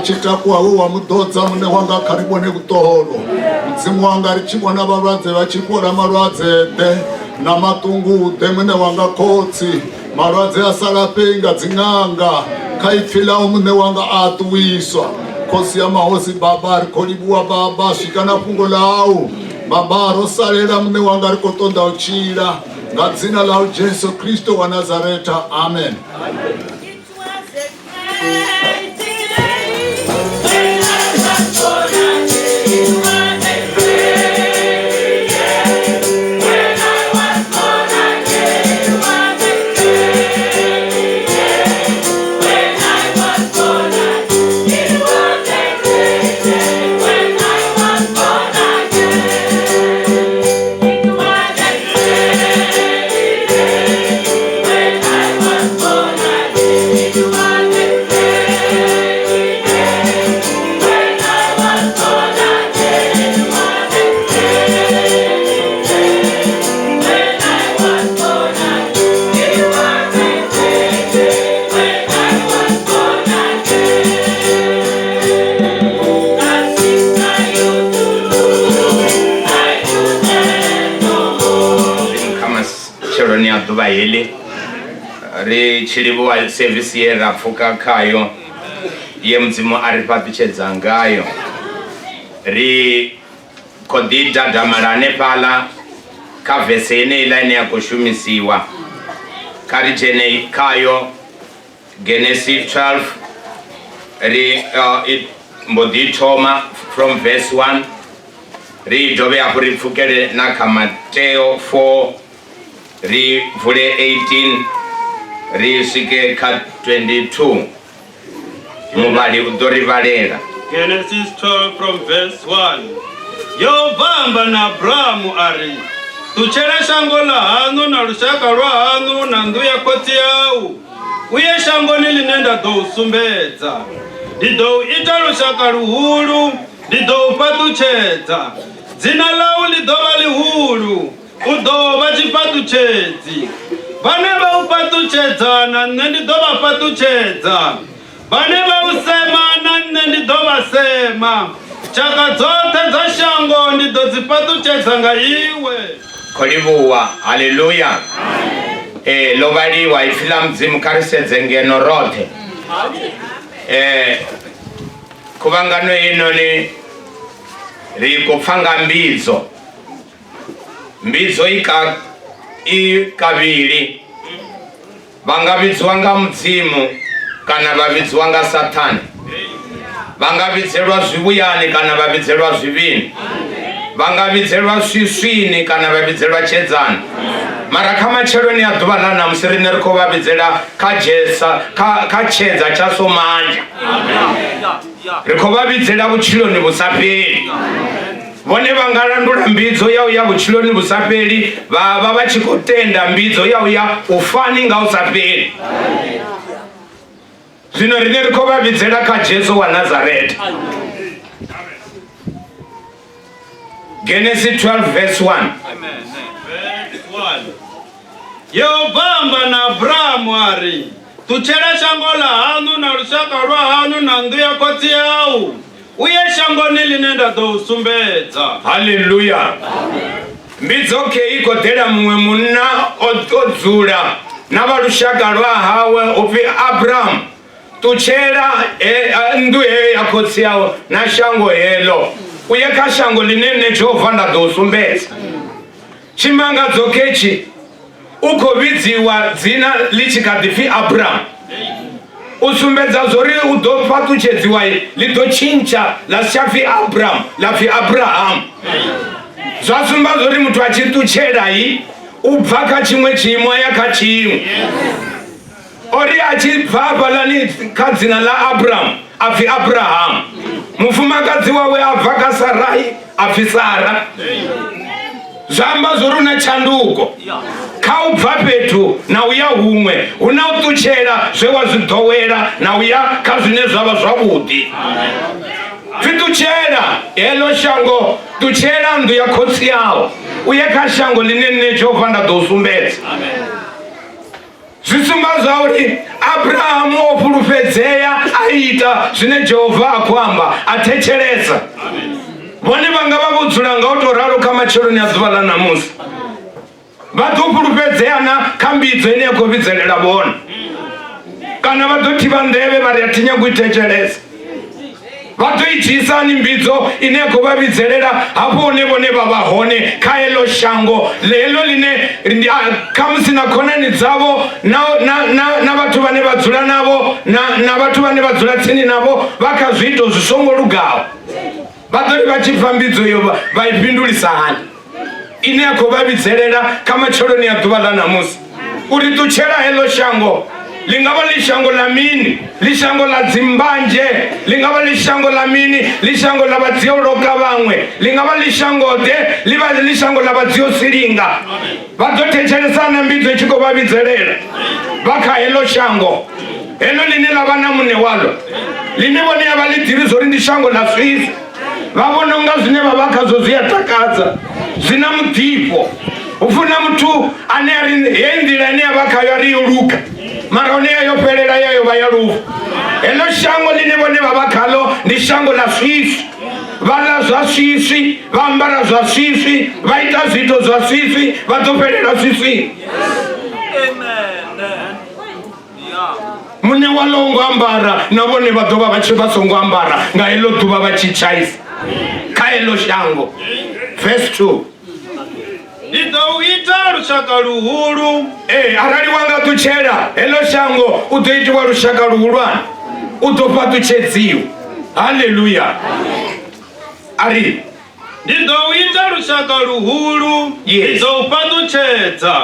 Chitakuwa uwa mudodza mune wanga karibone kutoholo mzimu wanga richibona babaze vachipora marwadze de na matungude mune wanga kotsi marwadze asalapenga dzing'anga kaipfilawo mune wanga atuwiswa kosi ya mahosi baba rikolibuwa baba shikana fungo lau baba rosalela mune wanga rikotonda uchira ngadzina lau Jesu Kristo wa Nazareta amen. Hili ri chilibuwa service ye rafuka kayo ye mzimu aripatichedza ngayo ri kodida damarane pala kavesene ilaine ya kushumisiwa karijene kayo Genesis 12 ri mboditoma from verse 1 ri dobe apurifukele na Mateo 4 ri vule 18 ri shike ka 22 mubali udori valera. Genesis 12 from verse 1. Yovamba na Abrahamu ari tuchere shango la hanu na rushaka rwa hanu na nduya koti yau nda ḓo u sumbedza. Ndi ḓo u ita lushaka luhulu, ndi ḓo u fhaṱutshedza. Dzina ḽau ḽi ḓo vha ḽihulu, u ḓo vha tshifhaṱutshedzi. Vhane vha u fhaṱutshedza na nṋe ndi ḓo vha fhaṱutshedza. Vhane vha u sema na nṋe ndi ḓo vha sema. Tshaka dzoṱhe dza shango ndi ḓo dzi fhaṱutshedza nga iwe. Khou livhuwa, haleluya. Ḽo vhaliwa ipfhi ḽa Mudzimu kha ri sedze ngeno roṱhe. Khuvhangano heinoni ri khou pfa nga mbidzo. Mbidzo i kavhili. Vha nga vhidziwa nga Mudzimu kana vha vhidziwa nga Saṱhane. Vha nga vhidzelwa zwivhuyani kana vha vhidzelwa zwivhini. Vha nga vhidzelwa swiswini kana vha vhidzelwa tshedzani. Mara kha matsheloni a ḓuvha ḽa ṋamusi riṋe ri khou vha vhidzela kha tshedza tsha Somanja. Ri khou vha vhidzela vhutshiloni vhu sa fheli. Vhone vha nga landula mbidzo ya uya vhutshiloni vhu sa fheli, vha tshi khou tenda mbidzo ya uya u fani nga u sa fheli. Zwino riṋe ri khou vha vhidzela kha Jesu wa Nazareta. Genesis 12 verse 1. Yehova amba na Abrahamu ari, ṱutshela shango ḽa haṋu na lushaka lwa haṋu na nnḓu ya khotsi yau, uye shangoni ḽine nda ḓo u sumbedza. Haleluya. Mbidzo i khou ḓela muṅwe munna o dzula na vha lushaka lwa hawe upfi Abraham. Ṱutshela nnḓu heyo ya khotsi yawe na shango heḽo, uye kha shango ḽine nṋe Jehova nda ḓo u sumbedza. Tshimangadzo ketshi u khou vhidziwa dzina ḽi tshi kha ḓi pfi Abraham. U sumbedza zwo ri u ḓo fhaṱutshedziwa ḽi ḓo tshintsha ḽa si tsha pfi Abraham ḽa pfi Abraham. Zwa sumba zwo ri muthu a tshi ṱutshela u bva kha tshiṅwe tshiimo ya kha tshiṅwe. Ori a tshi bva hafhaḽani kha dzina ḽa Abraham a pfi Abraham. Mufumakadzi wawe a bva kha Sarai a pfi Sara. Zwa amba zwo ri na tshanduko kha u bva fhethu na uya huṅwe, hu na u ṱutshela zwe wa zwi ḓowela na uya kha zwine zwa vha zwavhuḓi. Pfi ṱutshela heḽo shango, ṱutshela nnḓu ya khotsi yawo, uye kha shango ḽine nṋe Jehova nda ḓo u sumbedza. Zwi sumba zwa uri Abrahamu o fhulufhedzea a ita zwine Jehova a khou amba, a thetshelesa. Vhone vha nga vha vho dzula nga u tou ralo kha matsheloni a ḓuvha ḽa ṋamusi. Vha ḓo fhulufhedzea na kha mbidzo ine ya khou vhidzelela vhone, kana vha ḓo thivha nḓevhe vha ri a thi nyagi u i thetshelesa. Vha ḓo i dzhiisa ni mbidzo ine ya khou vha vhidzelela hafho hune vhone vha vha hone kha heḽo shango ḽeḽo ḽine khamusi na khonani dzavho na vhathu vhane vha dzula navho na vhathu vhane vha dzula tsini navho vha kha zwiito zwi songo lugaho. Vha ḓo ri vha tshi pfa mbidzo iyo vha i fhindulisa hani ine ya khou vha vhidzelela kha matsheloni a ḓuvha ḽa ṋamusi uri ṱutshela heḽo shango. Ḽi nga vha ḽi shango ḽa mini? Ḽi shango ḽa dzimbadzhe, ḽi nga vha ḽi shango ḽa mini? Ḽi shango ḽa vha dzio loka vhaṅwe, ḽi nga vha ḽi shango ḓe, ḽi vha ḽi shango ḽa vha dzio silinga. Vha ḓo thetshelesa na mbidzo i tshi khou vha vhidzelela vha kha heḽo shango heḽo ḽine ḽa vha na muṋe waḽo, line vhone a vha ḽi ḓivhi zwo ri ndi shango ḽa Swiss. Vha vhona unga zwine vha vha khazwo zwi a takadza, zwi na muḓifho. Hu funa muthu ane a ri heyi nḓila ine ya vha khayo a ri yo luka, mara hone ya yo fhelela ya yo vha ya lufa. Heḽo shango ḽine vhone vha vha khaḽo ndi shango ḽa Swiss. Vha ḽa zwa swiswi, vha ambara zwa swiswi, vha ita zwiito zwa swiswi, vha ḓo fhelela swiswini. Muṋe waḽo ngo ambara na vhone vha ḓo vha vha tshi vha songo ambara nga heḽo ḓuvha vha tshi tshaisa kha heḽo shango. Verse 2. Ndi ḓo u ita lushaka luhulu. Arali wa nga ṱutshela heḽo shango u ḓo itiwa lushaka luhulwane, u ḓo fhaṱutshedziwa. Haleluya. Ari Ndi ḓo u ita lushaka luhulu, ndi ḓo u fhaṱutshedza.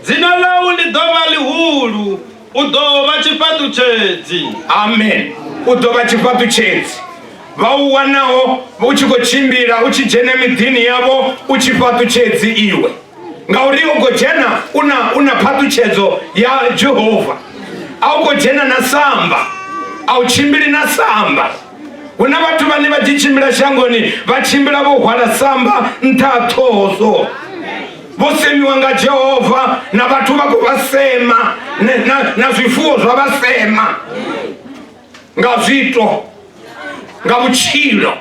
Dzina ḽau ḽi ḓo vha ḽihulu, u ḓo vha tshifhaṱutshedzi. Amen. U ḓo vha tshifhaṱutshedzi. Vha u wanaho u tshi khou tshimbila u tshi dzhena miḓini yavho u tshi fhaṱutshedzi iwe, ngauri u khou dzhena u na phaṱutshedzo ya Jehova. aukojena na samba auchimbiri na samba. Una vatu vane vachichimbira shangoni vachimbira vohwala samba ntatozo vosemiwa nga Jehova na vatu vako vasema na zvifuwo zvavasema nga zvito nga vuchilo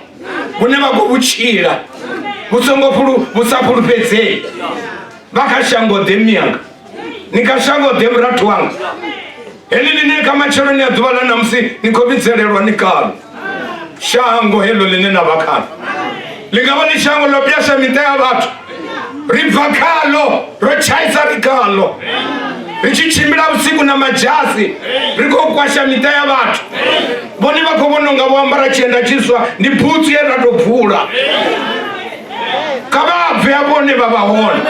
vune vako vuchila vusapulupedzei vakashangodhe mianga nikashangodhe muratu wanga elili nekamachero ni adhuva lanamusi nikovitsererwa nikalo shango helo line na vakalo lingava ni shango lopyasha mita ya vatu ribva kalo rochaisa rikalo richichimbira usiku na majasi rikokwasha mita ya vatu voni vakovononga voambara chienda chiswa ni bhutsu yeratopfura kavabve avone vavahona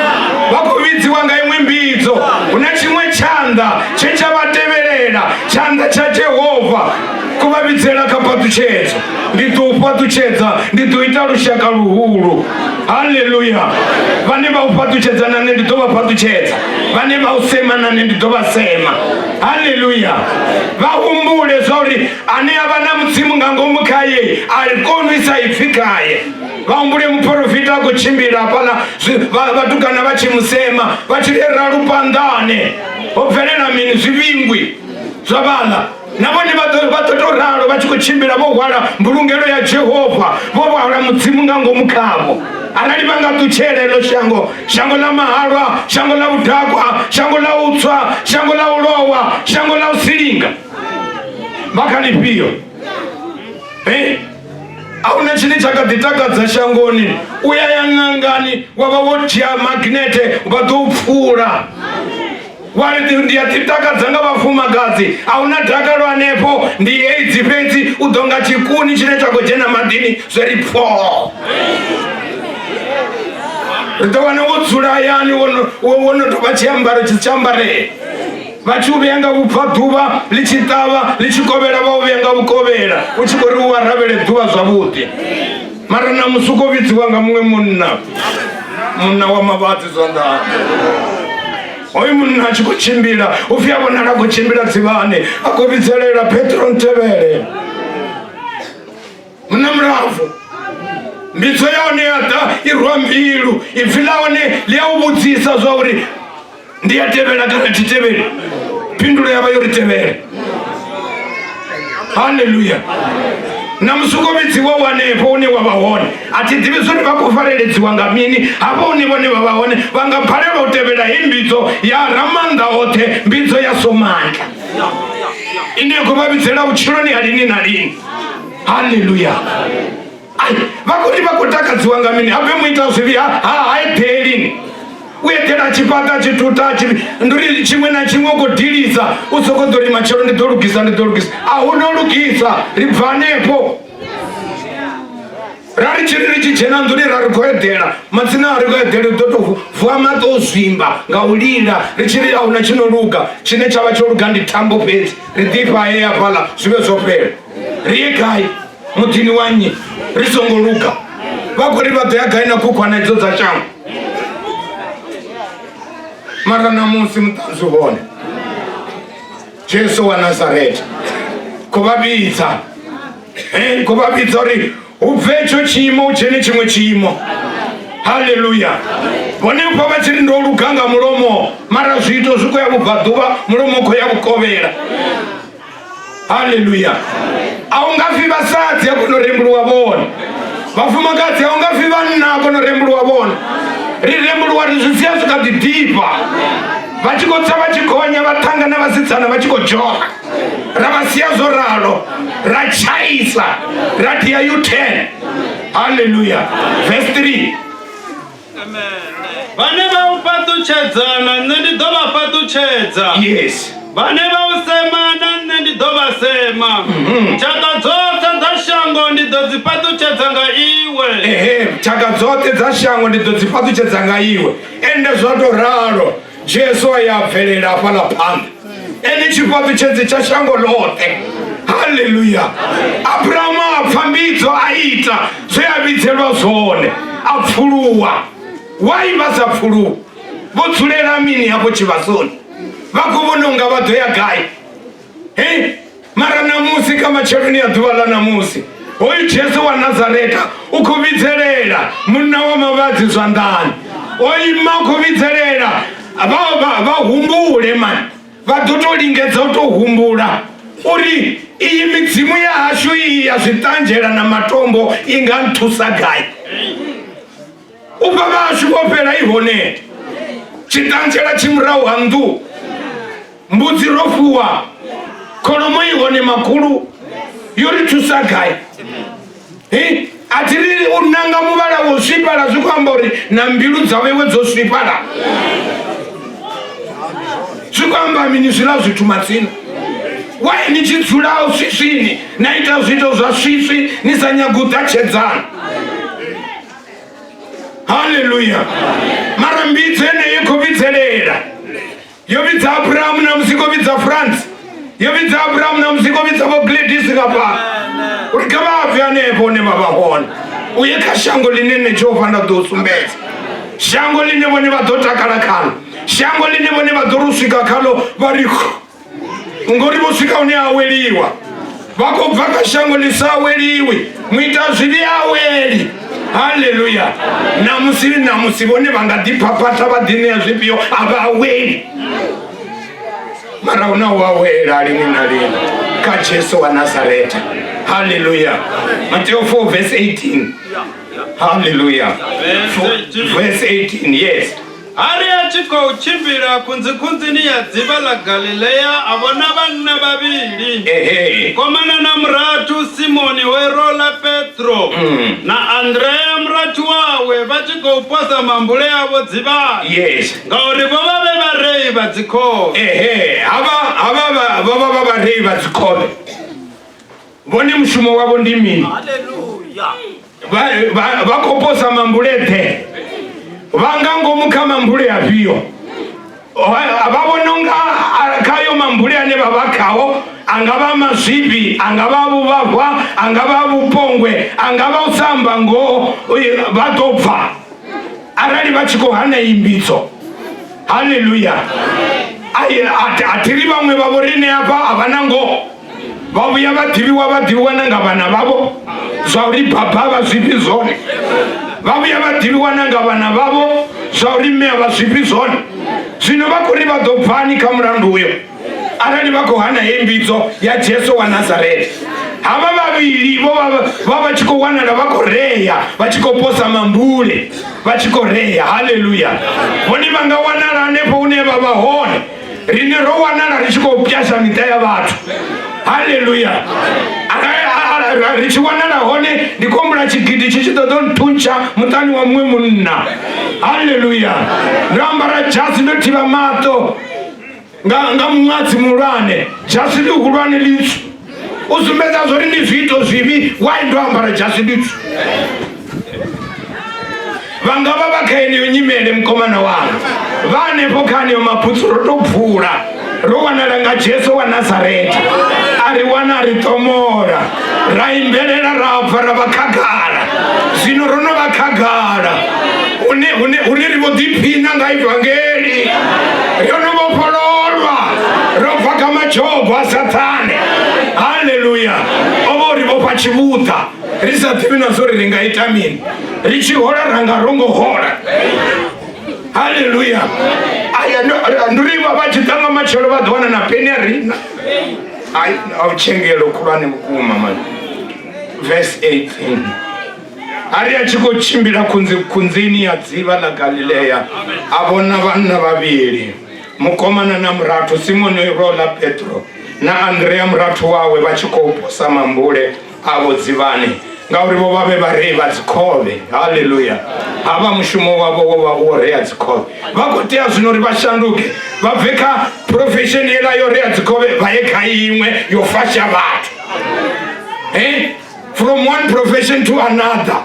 vakuvidziwa nga imwe mbidzo una chimwe chanda chechavateverera chanda cha Jehovha kuvavidzera kapatuchedzo nditopatuchedza nditoita rushaka ruhuru. Haleluya. Vane vaupatuchedza nane nditovapatuchedza vane vausema nane nditovasema. Haleluya. Vaumbule zvauri ane avana mutsimu ngangomukaye arikonwisa ipfikaye vaumbule muprofita akuchimbira pala vatukana vachimusema vachirera rupandane obverera mini zvivingwi zvavala navone vatotoraro vachikuchimbira vohwala mbulungelo ya Jehovha vohwala mudzimu ngangomukavo arali vangatucherero shango la mahalwa shango la udhakwa shango la utswa shango la ulowa shango la usilinga vakalipiyo auna chini chakadzitakadza shangoni uya yang'angani wava wotia magnete vatoupfuura wari ndiyatitakadza nga vafumakadzi auna dhakarwa nepo ndi AIDS pedzi udonga chikuni chine chakojena madini zveri pfoo ritowana wodzura yani wonotova chiambaro chichambare vachiuvenga vupfa dhuva lichitava lichikovera vauvenga vukovera uchikori uvaravele dhuva zvavudi mara namusukovidziwa nga mumwe munna wamavadzi zvandana oyu munhu achikuchimbira ufyavona rakuchimbira dzivane akovitserera Petro Ntevere muna muravu mbitso yaone yada irwa mbilu ipfi laone liyauvudzisa zvauri ndiyatevera kana titevere pindulo yava yoritevere. Haleluya. Namusukovidziwa wanepo une wavahone atidzivi zvoti vakufareredziwa ngamini hapo univone vavahone vangapharelwa kutevera imbidzo ya ramanda ote mbidzo ya somanda ine kuvavidzera uchiloni halini nalini. Haleluya. Vakuti vakutakadziwa ngamini habe muita zvivi haiperi uyetera chipata chituta nduri chimwe na chimwe kudhilisa usokodorima chero ndidorugisa aunolugisa ribvanepo rari chiri richichena nduri rarikoedhera matsina arikoedhera totovhuwa matozvimba ngaulira richiri auna chinoluga chine chava choluga nditambo pedzi ridipa yeya pala zvive zvopera riegai mutini wanyi risongoluga vakuri vadoyagaina kukwana idzo dzashango mara namusi mutanzuvone Jesu wa Nazareti kuvavitsa uri ubvecho chimo uchene chimwe chimo. Haleluya. Vone upa vachiri ndoluganga mulomo mara zvito zvikoya kubvaduva mulomo koya kukovera. Haleluya. Aungafi vasadzi yakunorembulwa vona vafumakadzi aungafi vanna kunorembulwa vona rirembulwa rizvisiya zvikadhidhipa vachikotsa vachikonya vatangana vasitsana vachikojoha ravasiya zoralo rachaisa ratiya U10. Haleluya. Verse 3. Vane vaupatuchedzana nendidovapatuchedza. Yes. Vane vausemana nendidovasema. Chaka dzose dzashango ndidodzipatuchedza nga iwe. Chaka dzose dzashango ndidodzipatuchedza nga iwe. Ende zvatoraro Jesu ayabvelela pala panda ene chipatuchedzi chashango lote. Haleluya. Abrahamu apfambidzo aita zveavitselwa zvone apfuluwa vaivasapfuluwa votsulera mini yapo chivasoni vakuvononga vadoyagai macheloni ya ḓuvha ḽa ṋamusi hoyu Jesu wa Nazareta u khou vhidzelela munna wa mavhadzi zwanḓani o ima u khou vhidzelela vha humbule mani vha ḓo tou lingedza u tou humbula uri iyi midzimu ya hashu iyi ya zwiṱanzhela na matombo i nga nthusa gai u bva vhashu vho fhela i hone tshiṱanzhela tshi murahu ha nnḓu mbudzi ro fuwa kholomo i hone makhulu yo ri thusa gai a ti ri u nanga muvhala wo swipala zwi khou amba uri na mbilu dza vhewe dzo swipala zwi khou amba mini zwiḽa zwithu matsina waye ni tshi dzulaho swiswini na ita zwito zwa swiswi ni sa nyaga u ḓatshedzana haleluya mara mbidzo eneyo i khou vhidzelela yo vhidza Abrahamu na musi khou vhidza France yo vhidza Abrahamu na musi khou vhidza vho Gladys kapa uri kha vha bve hanefho hune vha vha hone u ye kha shango line ne Jehova nda ḓo sumbedza shango line vhone vha ḓo takala khalo shango line vhone vha ḓo ri swika khalo vha ri ngori vho swika hune a weliwa vha khou bva kha shango ḽi sa weliwi muita zwivhi aweli haleluya na musi vhone vha nga ḓiphaphatha vha ḓiṋea zwifhio a vha aweli mara hu na u awela liṅwe na liṅwe kha Jesu wa Nazareta haleluya Matthew 4 verse 18 haleluya verse 18 yes ari a tshi khou tshimbila kunzikunzini ya dzivha ḽa Galileya a vhona vhanna vhavhili komana na murathu Simoni wero ḽa Petro na Andrea murathu wawe vha tshi khou posa mambule avho dzivhani ngauri vho vha vhe vhareyi vha dzikhove havha vha vhareyi vha dzikhove vhone mushumo wavho ndi mini vha khou posa mambule eṱhe vanga ngomu kha mambule afhio vha vhona unga khayo mambule ane vha vha khao angavha mazwifhi angavha vhuvhava angavha vhupongwe angavha u samba ngoho vha ḓo bva arali vha tshi khou hana iyi mbidzo haleluya a thi ri vhaṅwe vha vho rine hafha a vha na ngoho vha vhuya vha ḓivhiwa na nga vhana vhavho zwa uri baba vha zwifhi zwone vha vhuya vha ḓivhiwa na nga vhana vhavho zwa uri mme a vha zwifhi zwone zwino vha khou ri vha ḓo bvani kha mulandu uyo arali vha khou hana heyi mbidzo ya Jesu wa Nazareta havha vhavhili vha tshi khou wanala vha khou reya vha tshi khou posa mambule vha tshi khou reya haleluya vhone vha nga wanala hanefho hune vha vha hone rine ro wanala ri tshi khou pyasha miṱa ya vhathu haleluya ri tshi wanala hone ndi khou humbula tshigidi tshi tshi ṱoḓo nthuntsha muṱani wa muṅwe munna haleluya ndo ambara dzhasi ndo thivha maṱo nga muṅwadzi muhulwane dzhasi ḽihulwane ḽitswu u sumbedza zwo ri ndi zwiito zwivhi wayi ndo ambara dzhasi ḽitswu vha nga vha vha kha yeneyo nyimele mukomana wanga vha hanefho kha haneyo mabutsu ro tou pfula ro wanala nga Jesu wa Nazareta a ri wana a ri ṱomora ra imbelela ra bva ra vha khagala zwino ro no vha khagala hune ri vho ḓiphina nga ivangeli ro no vhofhololwa ro bva kha majobo a Saṱhane haleluya ovo ri vhofha tshivhuḓa ri sa ḓivhi na zwo ri nga ita mini ri tshi hola ra nga rongo hola haleluya aya nduriva vha tshi ḓa nga matshelo vha ḓo wana na peni ya rina a u tshengelo khulwane vhukuma mani verse 18 ari a tshi khou tshimbila kunzini ya dzivha ḽa Galileya a vhona vhanna vhavhili mukomana na murathu Simoni wero ḽa Petro na Andrea murathu wawe vha tshi khou posa mambule avho dzivhani ngauri vho vha vhe vhareyi vha dzikhove haleluya havha mushumo wavho wo vha wo reya dzikhove vha khou tea zwino uri vha shanduke vha bve kha profession yeḽa yo reya dzikhove vha ye kha iṅwe yo fasha vhathu from one profession to another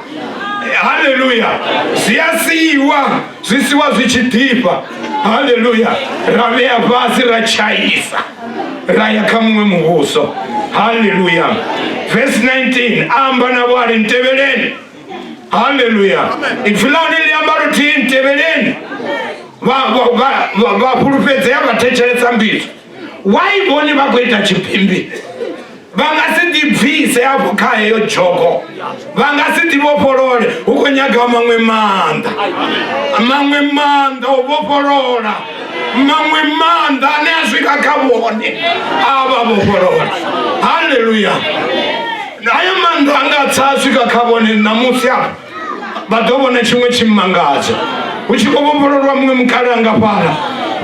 haleluya ziyasiwa zwisiwa zwi tshi ḓifha haleluya ra vhea fhasi ra tshaisa ra ya kha muṅwe muvhuso haleluya verse 19 amba navho ari ntevheleni haleluya ifilani liamba luthihi ntevheleni vha fhulufhedzea vha thetshelesa mbidzo wai vhone vha khou ita tshipimbi vangasitibvise apo khayo joko vangasitibopolole ukonyaga mamwe manda obopolola mamwe manda ane asvika kavone avavopolola. Haleluya. Naye manda angatsa asvika kavone namusi apo vadovone chimwe chimangadzo uchikopopololwa mumwe mukalanga pala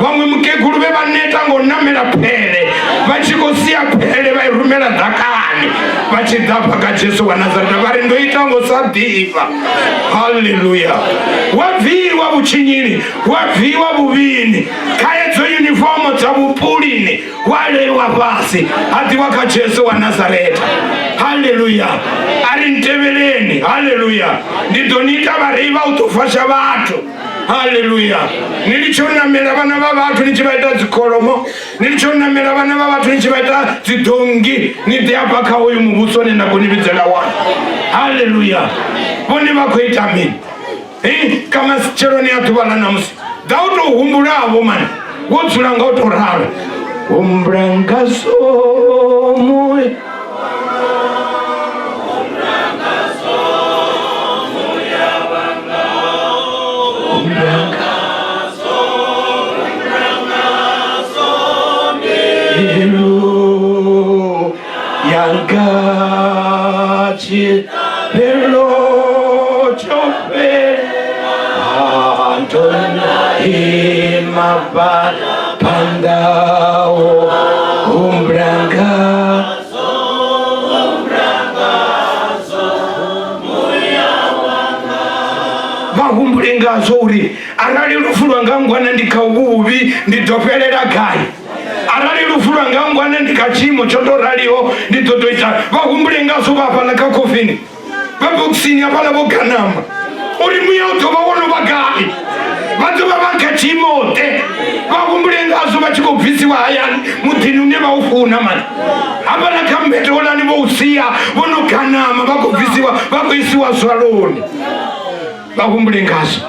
vamwe mukegulu vevaneta ngonamela pele vachikosiya pele vairumela dhakani vachidhabha kajesu wa Nazareta vari ndoita ngosadhiva. Haleluya. Wabviwa vuchinyini, wabviwa vuvini, kaedzo unifomo dzavupulini walewa pasi hadiwa kajesu wa Nazareta. Haleluya. Ari ntevereni. Haleluya. Ndidonita variva utofasha vatu. Haleluya. Nilichonamela vana vavatu nichivaita dzikolomo, nilichonamela vana vavatu nichivaita dzidhongi, nideapaka uyu mubuso nenda kunividzela wana. Haleluya. Vone vakuita mini kama sicheroni atuvala namusi dautohumbula avo mani wodzulanga utorara umbrangasomu Yangachi Pelo Chope Antona Imaba Pandao Umbranga Vahumbrenga zori arali rufulwa ngangwana ndikaububi ndidopelera gai arali rufulwa ngangwana ndikachimo chotoraliwo ndidodoita vahumbrenga zo vapala kakofini vabokisini apala voganama uri muya utova wono vagai vatova vakachimote vahumbrengazo vachikobvisiwa hayani mudhini une vaufuna mani apana kambete olani vousiya vonoganama vakobvisiwa vakuisiwa zvaloni vahumbrengazo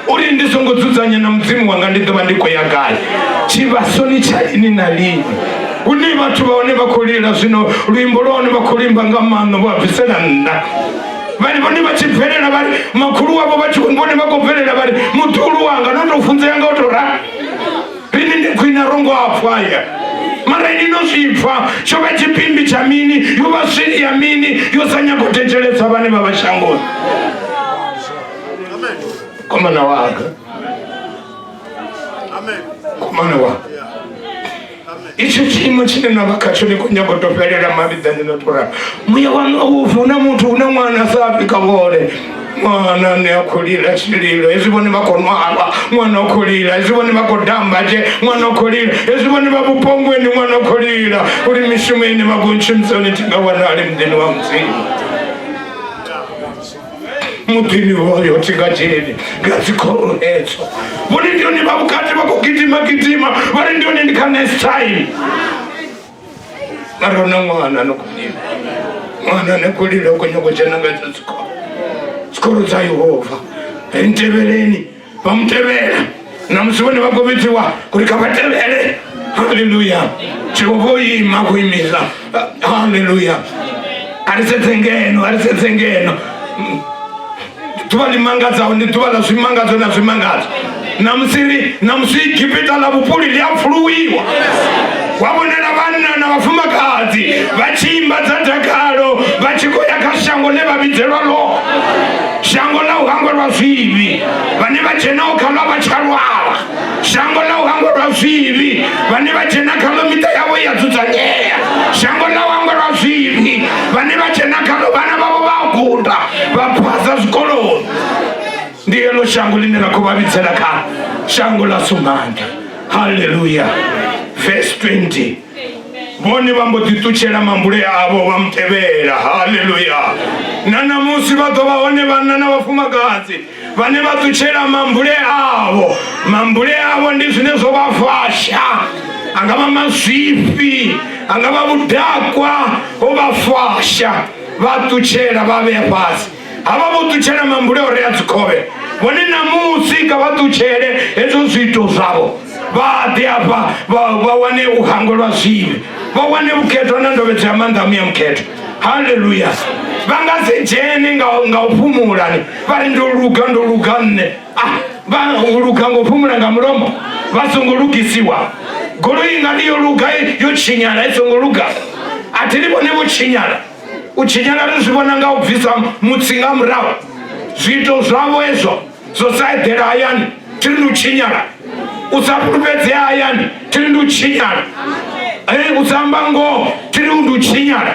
uri ndisongodzudzanya namudzimu wanga ndidova ndikoyagai chivasoni chaini nalini une vatu vaone vakulira zvino luimbo lwaone vakulimba ngamano vabvisera nda vari vone vachipferera vari makuru wavo vachivone vakopferera vari mutulu wanga notofunza yanga utora rini ndikwina rongo apwaya mara inozvipfa chova chipimbi chamini yova sviri yamini yosanya kutecheretsa vane vavashangoni komana wanga komana wanga icho chimo chine navakacho nekunyangotoperera mavidza ndinotora muya wanouvuna muntu una mwana saapika vore mwana neakulira chililo ezivone vakonwava mwana okulira ezivone vakodhambaje mwana okulira ezivone vavupongweni mwana okulira uri mishumeni vakunchimisoni tingawana ari mudhini wa mudzimu mudhini woyo tingajeni ngadzikoronedzo vone ndioni vavukati vakugitima vari ndioni ndikanestime mariona mwana nokulira mwana nekulira ukonyakochenangadza zikoro dzayehovha entevereni vamutevera namusivone vakovidziwa kuti kavatevere. Haleluya. Jehovha uyima kuimisa. Haleluya. Arisetsengeno tuva limangadzawo ndituva la zvimangadzo na zvimangadzo namusiri Gibhita la vupuli liapfuluwiwa wavonera vana na vafumakadzi vachimba dzadhakalo vachikoyaka shango nevavidzerwa lo shango la uhango rwa zvivi vane vachena ukhalwa vacharwava shango la uhango rwa zvivi vane vachena kalomita yavo yadzudzanyeya shango la uhango rwa zvivi vane vachena kalo vana vavo vagunda vapasa zvikoloni ndiye lo shango line rakuvavidzera ka shango la sumanda. Haleluya. Verse 20 vone vambotituchera mambure avo vamutevera. Haleluya. nanamusi vatovaone vana na vafumakadzi vane vatuchera mambure avo ndizvinezvo vafasha angava mazvipi angava mudhakwa ovafasha vatuchera vave pasi havavotuchera mambure oreyadzikove vone namusi kavatuchere ezo zvito zvavo vade apa vawane uhango rwazvivi vawane mukheto na ndovedzo ya maanḓa muya mukheto. Haleluya. Vangazijeni nga uphumula vari ndoluga nne uluga ngophumula nga mulomo vasongolugisiwa goloi ngati yoluga yochinyala isongoluga atilivone vuchinyala uchinyala rizvivona nga ubvisa mutsinga murawa zvito zvavo ezvo zosaedhera ayani tiri nduchinyala usapurupedze ayani tiri nduchinyala usamba ngo tiri nduchinyala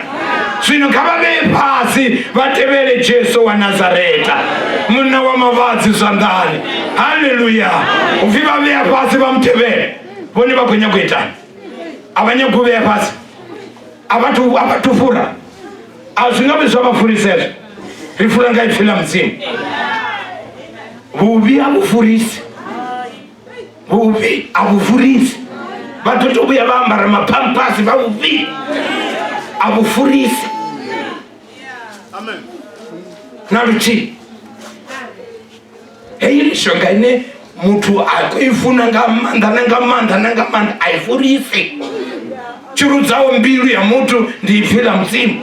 zvino ngavave pasi vatevere Jesu wa Nazareta muna wa mavadzi zvandani. Haleluya. Uvi vaveya pasi vamutevere vone vagonya kuitani avanyakuveya pasi avatufura azvingavi zvavafurisezvo rifura ngaipfila mudzimu vuvi avufurisi vuvi avufurisi vatotobuya vambara mapampasi vavuvi avufurisi naruchi hei mishonga ine mutu akuifuna ngamanda aifurisi chirudzawo mbilu ya mutu ndiipfila mzimu.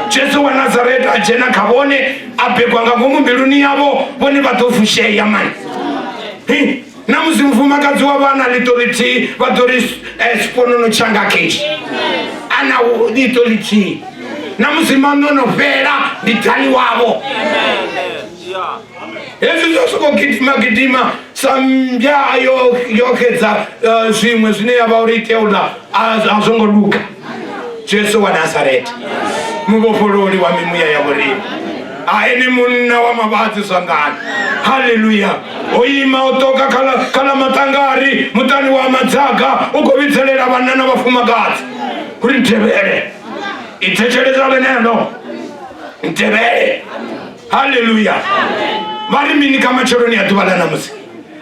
Jesu wa Nazareta ajena kavone apekwa ngagomu mbiluni yavo vone vatofusheya mani na muzimfumakadzi wavo ana litoriti vatori sponono changa kechi ana litoriti na muzimanonovera nditani wavo ezvi zvosokogidima sambya yokedza zvimwe zvine yavauriteula azvongoluka. Jesu wa Nazareta muvopololi wa mimuya yavorima aene munna wa mavadzi zvangani. Haleluya. Oima otoka kala matangari mutani wa Ha-Madzaga ugovitselera vana na vafumakadzi kuri ntevere itechereza veneno ntevere. Haleluya. Vari mini kama choroni atuvala namusi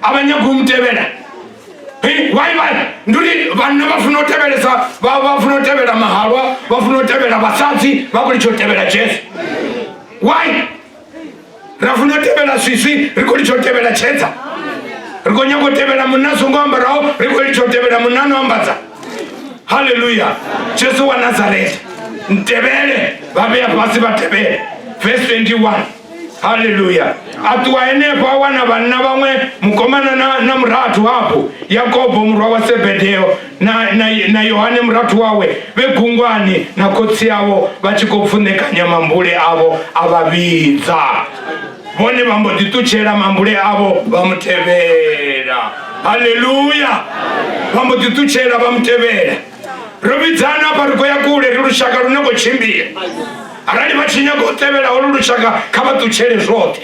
avanyagumutevera vai nduri vanhu vafunotevera mahalwa vafunotevera vasatsi vakurichotevera Jesu. Why? Rafunotevera swiswi rikurichotevera chetsa rikonyangotevera munasongo ambarawo rikurichotevera munano ambadza. Haleluya. Jesu wa Nazareta ntevere vaveya pasi vatevere. Verse 21. Haleluya. Atuwaenepo awana vana vamwe mukomana na muratu hapo Yakobo murwa wa Sebedeo na Yohane muratu wawe vegungwani na kotsi yavo vachikopfunekanya mambule avo avavidza vone vambotituchera mambule avo vamutevera. Haleluya. Vambotituchera vamutevera. Rovidzana parikoya kule rirushaka runogochimbira arali vachinyagotevera olurushaka kavatuchere zvote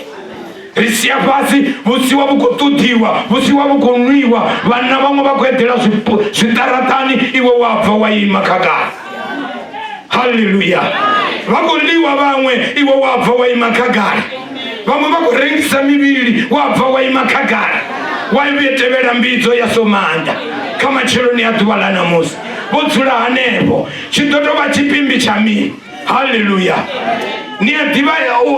risiya pasi vusiwa vukotutiwa vusiwa vukonwiwa vana vamwe vakuedhera zvitaratani iwe wabva waima kagara. Haleluya. Vakoliwa vamwe iwe wabva waima kagara vamwe vakurengisa miviri wabva waima kagara waivetevera mbidzo yasomanda kama chironi yatuvala namusi vodzura hanepo chitotova chipimbi chamini. Haleluya. Niyadiva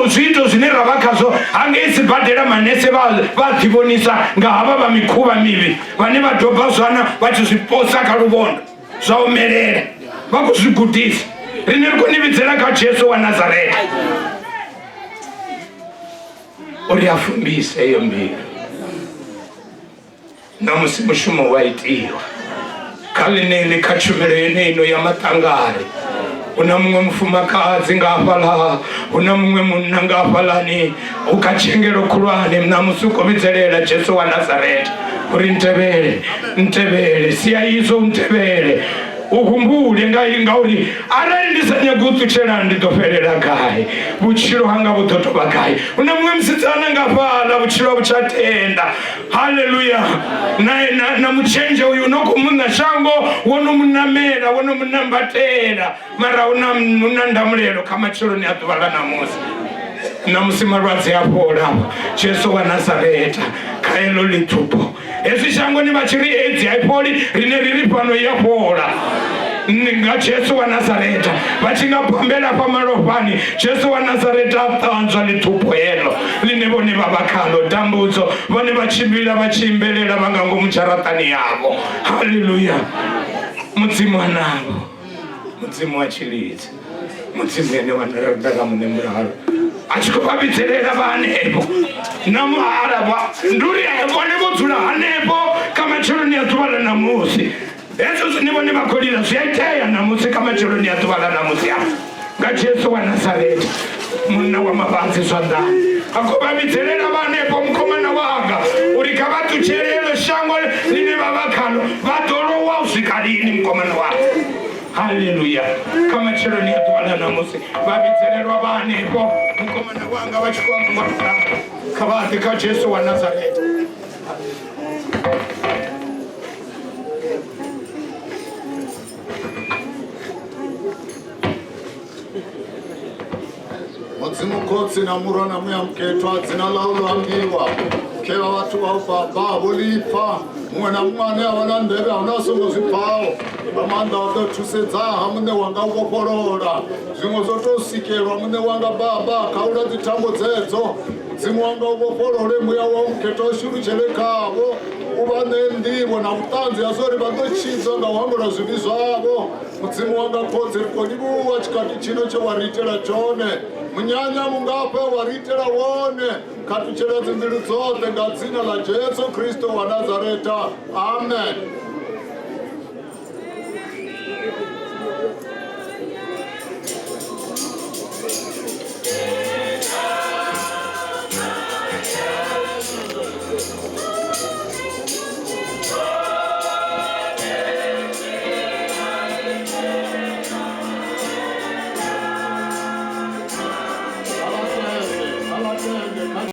zvito zvine ravakazvo hangeisibhadhera manese vadhivonisa ngahava vamikuva mivi vane vadhobha zvana vachizviposa karuvondo zvaomerera vakuzvigudhisa rine rikunividzira kaJesu wa Nazareta uri afumbise iyo mbiri namusi mushumo waitiwa kalinele kachumelo yeneino yamatangari una mumwe mufumakadzi ngafala una mumwe munna ngafalani ukachengero kulwane namusi ukovitserera Jesu wa Nazareta uri ntevere siya izo ntevere ukumbule ngauri arali ndisanyagutuchera nditoferera kai vuchiro hanga vutotoba kai una mumwe musitsana ngafala vuchiro vuchatenda. Haleluya. na muchenje uyu unokumuna shango wonomunamera wonomunambatera mara una ndamulelo kama chiro ni atuvala namusi namusi marwadzi apora Jesu wa Nazareta kaelo litupo ezi shango ni vachiri edzi aipoli rine riri pano yapora nga Jesu wa Nazareta vachingapambela pamarofani Jesu wa Nazareta atanzwa litupo elo line vone vavakalo dambudzo vone vachimbira vachimbelela vangango mucharatani yavo. Haleluya. Mudzimu anavo mudzimu wachilidzi mudzimene wandarakudaka mune muraro achikuvabitserera vanepo namuharabwa nduri vanevodzula hanepo kamacheloni yatuvala namusi ezo zinivone vakolira zviyaiteya namusi kamacheloni yatuvala namusi apa ngajesu wa Nazareti muna wa mavanzi zvandani akuvabitserera vanepo mukomana wanga urikavatucherero shango line vavakalo vadorowa usvikalini mukomana wanga. Haleluya. Kama cheloni yatuvala namusi vabitsererwa vanepo mukomana wanga vachikwangwa kavati ka Jesu wa Nazareti. Mudzimu kotsi na murana muyamuketwa dzina laulambiwa keva vatu vaufamba volipa mumwe na mumwe ane havana ndeve havana songozvipawo vamanda vakatusedzaha mune wanga uvoporola zvimwe zvotosikerwa mune wanga baba akaura dzitambo dzedzo mudzimu wanga uvoporole muya waumuketwa ushurucherekavo uva nendivo nakutanzi yazori vatochidza ngauhambura zvivi zvavo mudzimu wanga kodzi rikonivuwa chikati chino chewaritera chone munyanya mungape waritera wone katuchera dzimbiru dzote ngadzina la Jesu Kristo wa Nazareta. Amen.